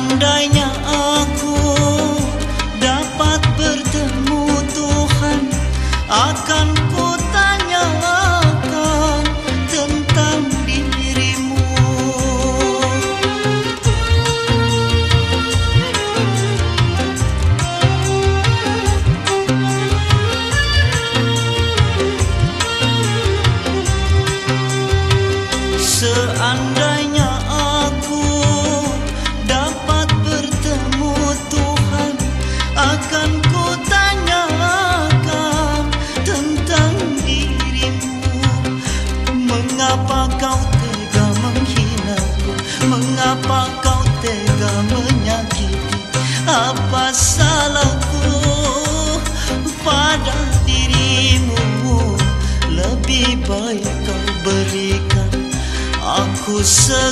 Seandainya aku dapat bertemu Tuhan, akan ku tanyakan tentang dirimu. Seandainya aku dapat bertemu Tuhan, akan ku tanyakan tentang dirimu. Mengapa kau tega menghinaku? Mengapa kau tega menyakiti? Apa salahku pada dirimu? Lebih baik kau berikan aku segera